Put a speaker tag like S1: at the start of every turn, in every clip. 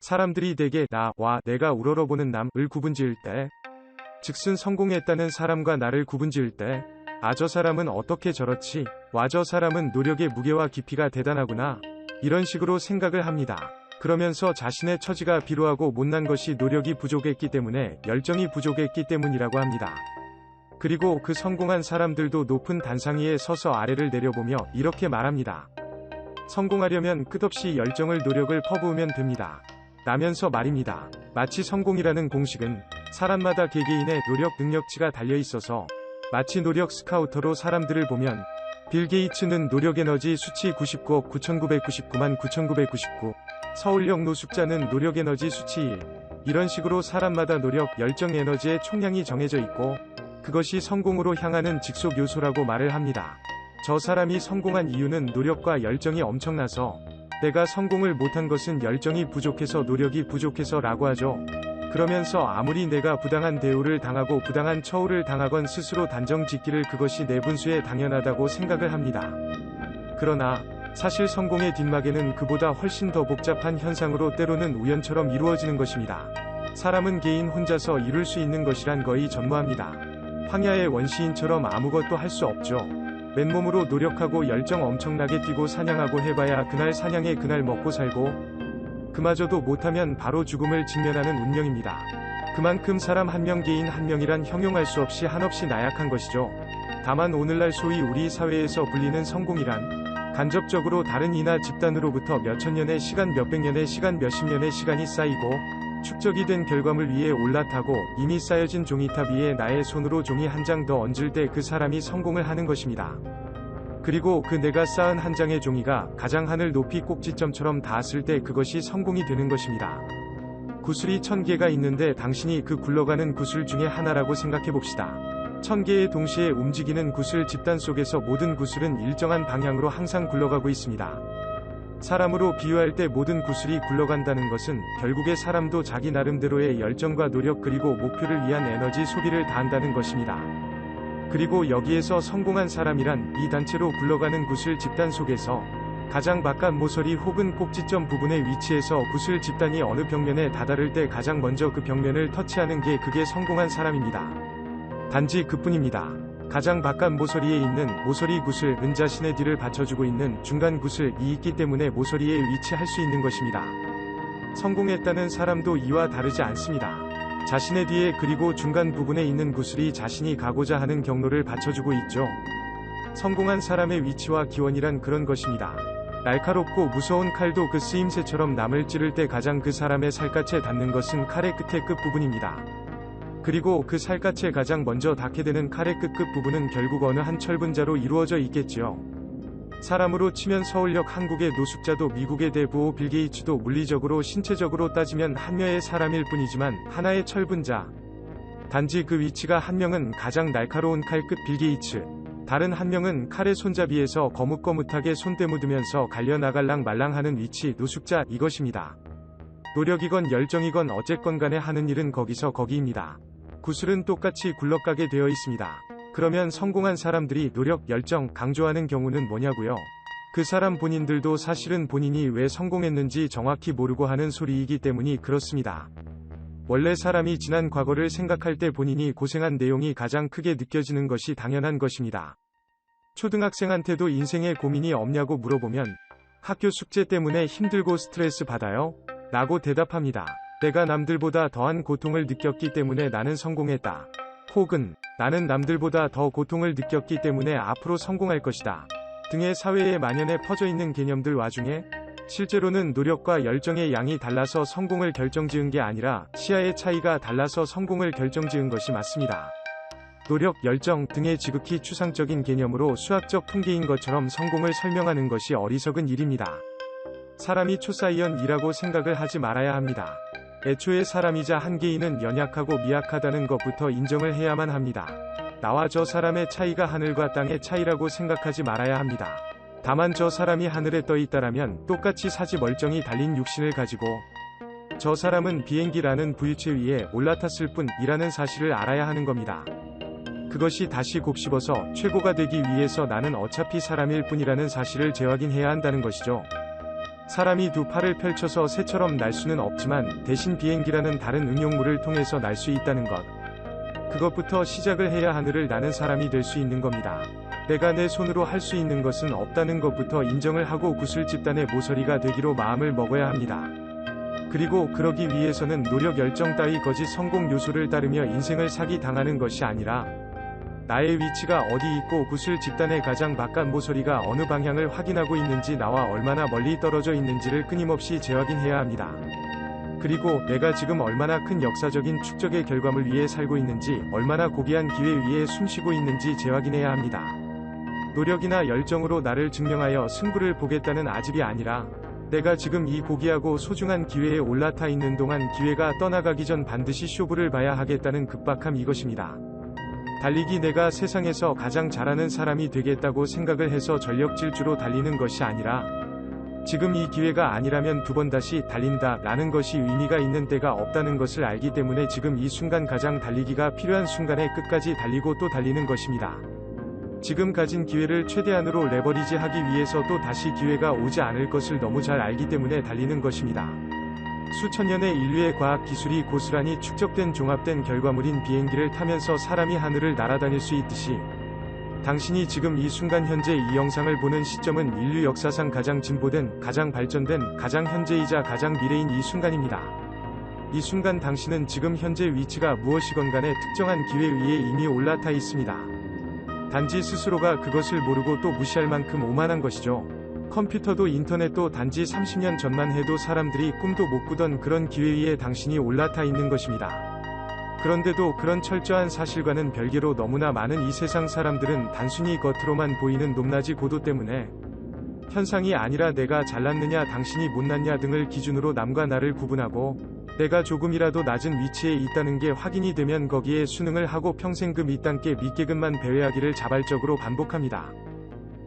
S1: 사람들이 대개 나와 내가 우러러보는 남을 구분지을 때, 즉슨 성공했다는 사람과 나를 구분지을 때, 아, 저 사람은 어떻게 저렇지? 와, 저 사람은 노력의 무게와 깊이가 대단하구나. 이런 식으로 생각을 합니다. 그러면서 자신의 처지가 비루하고 못난 것이 노력이 부족했기 때문에, 열정이 부족했기 때문이라고 합니다. 그리고 그 성공한 사람들도 높은 단상 위에 서서 아래를 내려보며 이렇게 말합니다. 성공하려면 끝없이 열정을 노력을 퍼부으면 됩니다. 라면서 말입니다. 마치 성공이라는 공식은 사람마다 개개인의 노력 능력치가 달려있어서 마치 노력 스카우터로 사람들을 보면 빌 게이츠는 노력 에너지 수치 99억 9999만 9999, 서울역 노숙자는 노력 에너지 수치 1, 이런 식으로 사람마다 노력, 열정 에너지의 총량이 정해져 있고 그것이 성공으로 향하는 직속 요소라고 말을 합니다. 저 사람이 성공한 이유는 노력과 열정이 엄청나서, 내가 성공을 못한 것은 열정이 부족해서 노력이 부족해서 라고 하죠. 그러면서 아무리 내가 부당한 대우를 당하고 부당한 처우를 당하건 스스로 단정 짓기를 그것이 내 분수에 당연하다고 생각을 합니다. 그러나 사실 성공의 뒷막에는 그보다 훨씬 더 복잡한 현상으로 때로는 우연처럼 이루어지는 것입니다. 사람은 개인 혼자서 이룰 수 있는 것이란 거의 전무합니다. 황야의 원시인처럼 아무것도 할 수 없죠. 맨몸으로 노력하고 열정 엄청나게 뛰고 사냥하고 해봐야 그날 사냥에 그날 먹고 살고, 그마저도 못하면 바로 죽음을 직면하는 운명입니다. 그만큼 사람 한 명 개인 한 명이란 형용할 수 없이 한없이 나약한 것이죠. 다만 오늘날 소위 우리 사회에서 불리는 성공이란 간접적으로 다른 이나 집단으로부터 몇천 년의 시간 몇백 년의 시간 몇십 년의 시간이 쌓이고 축적이 된 결과물 위에 올라타고 이미 쌓여진 종이탑 위에 나의 손으로 종이 한 장 더 얹을 때 그 사람이 성공을 하는 것입니다. 그리고 그 내가 쌓은 한 장의 종이가 가장 하늘 높이 꼭지점처럼 닿았을 때 그것이 성공이 되는 것입니다. 구슬이 1000개가 있는데 당신이 그 굴러가는 구슬 중에 하나라고 생각해봅시다. 1000개의 동시에 움직이는 구슬 집단 속에서 모든 구슬은 일정한 방향으로 항상 굴러가고 있습니다. 사람으로 비유할 때 모든 구슬이 굴러간다는 것은 결국에 사람도 자기 나름대로의 열정과 노력 그리고 목표를 위한 에너지 소비를 다한다는 것입니다. 그리고 여기에서 성공한 사람이란 이 단체로 굴러가는 구슬 집단 속에서 가장 바깥 모서리 혹은 꼭지점 부분에 위치해서 구슬 집단이 어느 벽면에 다다를 때 가장 먼저 그 벽면을 터치하는 게 그게 성공한 사람입니다. 단지 그뿐입니다. 가장 바깥 모서리에 있는 모서리 구슬은 자신의 뒤를 받쳐주고 있는 중간 구슬이 있기 때문에 모서리에 위치할 수 있는 것입니다. 성공했다는 사람도 이와 다르지 않습니다. 자신의 뒤에 그리고 중간 부분에 있는 구슬이 자신이 가고자 하는 경로를 받쳐주고 있죠. 성공한 사람의 위치와 기원이란 그런 것입니다. 날카롭고 무서운 칼도 그 쓰임새처럼 남을 찌를 때 가장 그 사람의 살갗에 닿는 것은 칼의 끝의 끝부분입니다. 그리고 그 살갗에 가장 먼저 닿게 되는 칼의 끝 부분은 결국 어느 한 철분자로 이루어져 있겠지요. 사람으로 치면 서울역 한국의 노숙자도 미국의 대부호 빌 게이츠도 물리적으로 신체적으로 따지면 한 명의 사람일 뿐이지만 하나의 철분자. 단지 그 위치가 한 명은 가장 날카로운 칼 끝 빌 게이츠, 다른 한 명은 칼의 손잡이에서 거뭇거뭇하게 손때 묻으면서 갈려나갈랑 말랑하는 위치 노숙자 이것입니다. 노력이건 열정이건 어쨌건 간에 하는 일은 거기서 거기입니다. 구슬은 똑같이 굴러가게 되어 있습니다. 그러면 성공한 사람들이 노력, 열정 강조하는 경우는 뭐냐고요? 그 사람 본인들도 사실은 본인이 왜 성공했는지 정확히 모르고 하는 소리이기 때문이 그렇습니다. 원래 사람이 지난 과거를 생각할 때 본인이 고생한 내용이 가장 크게 느껴지는 것이 당연한 것입니다. 초등학생한테도 인생에 고민이 없냐고 물어보면 학교 숙제 때문에 힘들고 스트레스 받아요? 라고 대답합니다. 내가 남들보다 더한 고통을 느꼈기 때문에 나는 성공했다. 혹은 나는 남들보다 더 고통을 느꼈기 때문에 앞으로 성공할 것이다. 등의 사회에 만연해 퍼져 있는 개념들 와중에 실제로는 노력과 열정의 양이 달라서 성공을 결정지은 게 아니라 시야의 차이가 달라서 성공을 결정지은 것이 맞습니다. 노력, 열정 등의 지극히 추상적인 개념으로 수학적 통계인 것처럼 성공을 설명하는 것이 어리석은 일입니다. 사람이 초사이언이라고 생각을 하지 말아야 합니다. 애초에 사람이자 한 개인은 연약하고 미약하다는 것부터 인정을 해야만 합니다. 나와 저 사람의 차이가 하늘과 땅의 차이라고 생각하지 말아야 합니다. 다만 저 사람이 하늘에 떠 있다라면 똑같이 사지 멀쩡히 달린 육신을 가지고 저 사람은 비행기라는 부유체 위에 올라탔을 뿐이라는 사실을 알아야 하는 겁니다. 그것이 다시 곱씹어서 최고가 되기 위해서 나는 어차피 사람일 뿐이라는 사실을 재확인해야 한다는 것이죠. 사람이 두 팔을 펼쳐서 새처럼 날 수는 없지만 대신 비행기라는 다른 응용물을 통해서 날 수 있다는 것. 그것부터 시작을 해야 하늘을 나는 사람이 될 수 있는 겁니다. 내가 내 손으로 할 수 있는 것은 없다는 것부터 인정을 하고 구슬 집단의 모서리가 되기로 마음을 먹어야 합니다. 그리고 그러기 위해서는 노력 열정 따위 거짓 성공 요소를 따르며 인생을 사기당하는 것이 아니라 나의 위치가 어디 있고 구슬 집단의 가장 바깥 모서리가 어느 방향을 확인하고 있는지 나와 얼마나 멀리 떨어져 있는지를 끊임없이 재확인해야 합니다. 그리고 내가 지금 얼마나 큰 역사적인 축적의 결과물 위에 살고 있는지, 얼마나 고귀한 기회 위에 숨쉬고 있는지 재확인해야 합니다. 노력이나 열정으로 나를 증명하여 승부를 보겠다는 아집이 아니라 내가 지금 이 고귀하고 소중한 기회에 올라타 있는 동안 기회가 떠나가기 전 반드시 쇼부를 봐야 하겠다는 급박함, 이것입니다. 달리기, 내가 세상에서 가장 잘하는 사람이 되겠다고 생각을 해서 전력 질주로 달리는 것이 아니라 지금 이 기회가 아니라면 두 번 다시 달린다 라는 것이 의미가 있는 때가 없다는 것을 알기 때문에 지금 이 순간 가장 달리기가 필요한 순간에 끝까지 달리고 또 달리는 것입니다. 지금 가진 기회를 최대한으로 레버리지 하기 위해서 또 다시 기회가 오지 않을 것을 너무 잘 알기 때문에 달리는 것입니다. 수천 년의 인류의 과학 기술이 고스란히 축적된 종합된 결과물인 비행기를 타면서 사람이 하늘을 날아다닐 수 있듯이 당신이 지금 이 순간 현재 이 영상을 보는 시점은 인류 역사상 가장 진보된, 가장 발전된, 가장 현재이자 가장 미래인 이 순간입니다. 이 순간 당신은 지금 현재 위치가 무엇이건 간에 특정한 기회 위에 이미 올라타 있습니다. 단지 스스로가 그것을 모르고 또 무시할 만큼 오만한 것이죠. 컴퓨터도 인터넷도 단지 30년 전만 해도 사람들이 꿈도 못 꾸던 그런 기회 위에 당신이 올라타 있는 것입니다. 그런데도 그런 철저한 사실과는 별개로 너무나 많은 이 세상 사람들은 단순히 겉으로만 보이는 높낮이 고도 때문에 현상이 아니라 내가 잘났느냐 당신이 못났냐 등을 기준으로 남과 나를 구분하고 내가 조금이라도 낮은 위치에 있다는 게 확인이 되면 거기에 순응을 하고 평생 그 밑단계 밑계급만 배회하기를 자발적으로 반복합니다.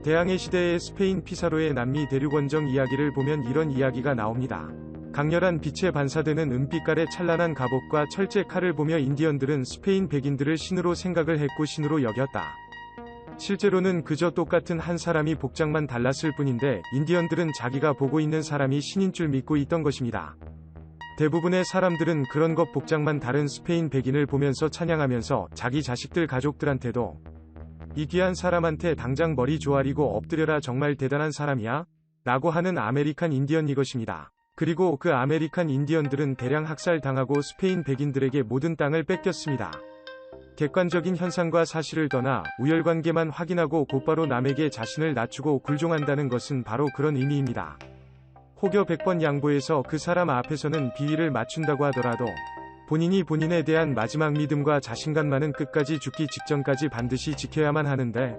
S1: 대항해 시대의 스페인 피사로의 남미 대륙 원정 이야기를 보면 이런 이야기가 나옵니다. 강렬한 빛에 반사되는 은빛깔의 찬란한 갑옷과 철제 칼을 보며 인디언들은 스페인 백인들을 신으로 생각을 했고 신으로 여겼다. 실제로는 그저 똑같은 한 사람이 복장만 달랐을 뿐인데 인디언들은 자기가 보고 있는 사람이 신인 줄 믿고 있던 것입니다. 대부분의 사람들은 그런 것 복장만 다른 스페인 백인을 보면서 찬양하면서 자기 자식들 가족들한테도 이 귀한 사람한테 당장 머리 조아리고 엎드려라 정말 대단한 사람이야? 라고 하는 아메리칸 인디언 이것입니다. 그리고 그 아메리칸 인디언들은 대량 학살당하고 스페인 백인들에게 모든 땅을 뺏겼습니다. 객관적인 현상과 사실을 떠나 우열관계만 확인하고 곧바로 남에게 자신을 낮추고 굴종한다는 것은 바로 그런 의미입니다. 혹여 100번 양보해서 그 사람 앞에서는 비위를 맞춘다고 하더라도 본인이 본인에 대한 마지막 믿음과 자신감만은 끝까지 죽기 직전까지 반드시 지켜야만 하는데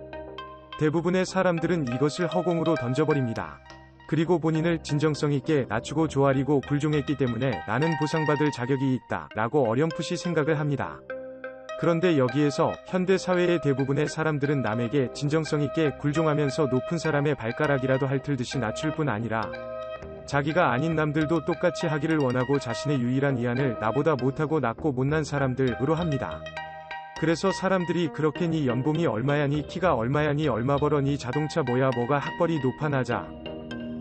S1: 대부분의 사람들은 이것을 허공으로 던져버립니다. 그리고 본인을 진정성 있게 낮추고 조아리고 굴종했기 때문에 나는 보상받을 자격이 있다 라고 어렴풋이 생각을 합니다. 그런데 여기에서 현대 사회의 대부분의 사람들은 남에게 진정성 있게 굴종하면서 높은 사람의 발가락이라도 핥을듯이 낮출 뿐 아니라 자기가 아닌 남들도 똑같이 하기를 원하고 자신의 유일한 이한을 나보다 못하고 낮고 못난 사람들으로 합니다. 그래서 사람들이 그렇게 니 연봉이 얼마야, 니 키가 얼마야, 니 얼마 벌어, 니 자동차 뭐야, 뭐가 학벌이 높아, 낮아,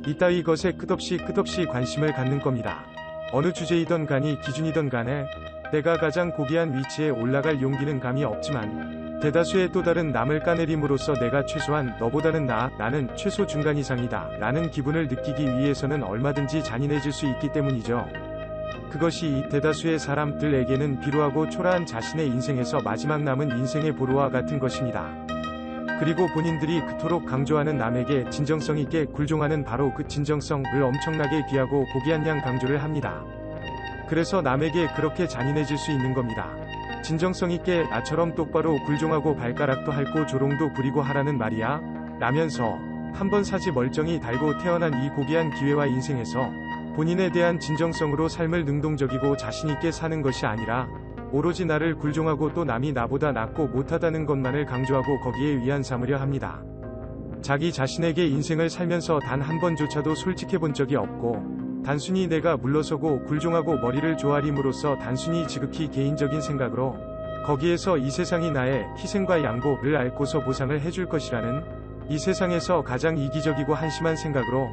S1: 이따위 것에 끝없이 관심을 갖는 겁니다. 어느 주제이던 간이 기준이던 간에 내가 가장 고귀한 위치에 올라갈 용기는 감이 없지만 대다수의 또 다른 남을 까내림으로써 내가 최소한 너보다는 나는 최소 중간 이상이다 라는 기분을 느끼기 위해서는 얼마든지 잔인해질 수 있기 때문이죠. 그것이 이 대다수의 사람들에게는 비루하고 초라한 자신의 인생에서 마지막 남은 인생의 보루와 같은 것입니다. 그리고 본인들이 그토록 강조하는 남에게 진정성 있게 굴종하는 바로 그 진정성을 엄청나게 귀하고 고귀한 양 강조를 합니다. 그래서 남에게 그렇게 잔인해질 수 있는 겁니다. 진정성 있게 나처럼 똑바로 굴종하고 발가락도 핥고 조롱도 부리고 하라는 말이야? 라면서 한번 사지 멀쩡히 달고 태어난 이 고귀한 기회와 인생에서 본인에 대한 진정성으로 삶을 능동적이고 자신있게 사는 것이 아니라 오로지 나를 굴종하고 또 남이 나보다 낫고 못하다는 것만을 강조하고 거기에 위안 삼으려 합니다. 자기 자신에게 인생을 살면서 단 한 번조차도 솔직해본 적이 없고 단순히 내가 물러서고 굴종하고 머리를 조아림으로써 단순히 지극히 개인적인 생각으로 거기에서 이 세상이 나의 희생과 양보를 앓고서 보상을 해줄 것이라는 이 세상에서 가장 이기적이고 한심한 생각으로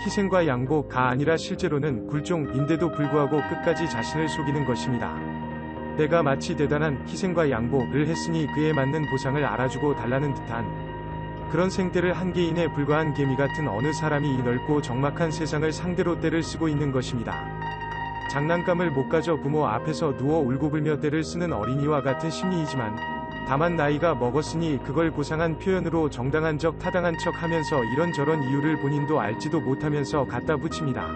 S1: 희생과 양보가 아니라 실제로는 굴종인데도 불구하고 끝까지 자신을 속이는 것입니다. 내가 마치 대단한 희생과 양보를 했으니 그에 맞는 보상을 알아주고 달라는 듯한 그런 생때를 한 개인에 불과한 개미 같은 어느 사람이 이 넓고 적막한 세상을 상대로 떼를 쓰고 있는 것입니다. 장난감을 못 가져 부모 앞에서 누워 울고불며 떼를 쓰는 어린이와 같은 심리이지만 다만 나이가 먹었으니 그걸 고상한 표현으로 정당한 척 타당한 척 하면서 이런저런 이유를 본인도 알지도 못하면서 갖다 붙입니다.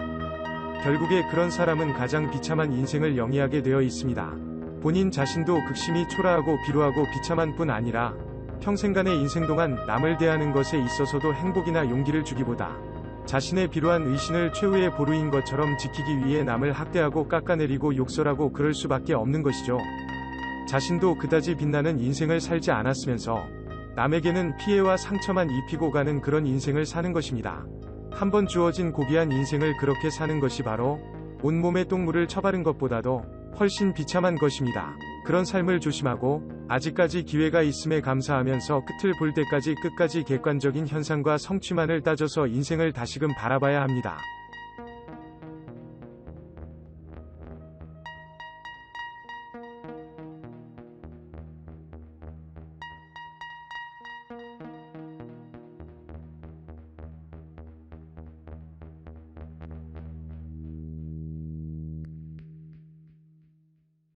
S1: 결국에 그런 사람은 가장 비참한 인생을 영위하게 되어 있습니다. 본인 자신도 극심히 초라하고 비루하고 비참한 뿐 아니라 평생간의 인생 동안 남을 대하는 것에 있어서도 행복이나 용기를 주기보다 자신의 비루한 의신을 최후의 보루인 것처럼 지키기 위해 남을 학대하고 깎아내리고 욕설하고 그럴 수밖에 없는 것이죠. 자신도 그다지 빛나는 인생을 살지 않았으면서 남에게는 피해와 상처만 입히고 가는 그런 인생을 사는 것입니다. 한번 주어진 고귀한 인생을 그렇게 사는 것이 바로 온몸에 똥물을 쳐바른 것보다도 훨씬 비참한 것입니다. 그런 삶을 조심하고 아직까지 기회가 있음에 감사하면서 끝을 볼 때까지 끝까지 객관적인 현상과 성취만을 따져서 인생을 다시금 바라봐야 합니다.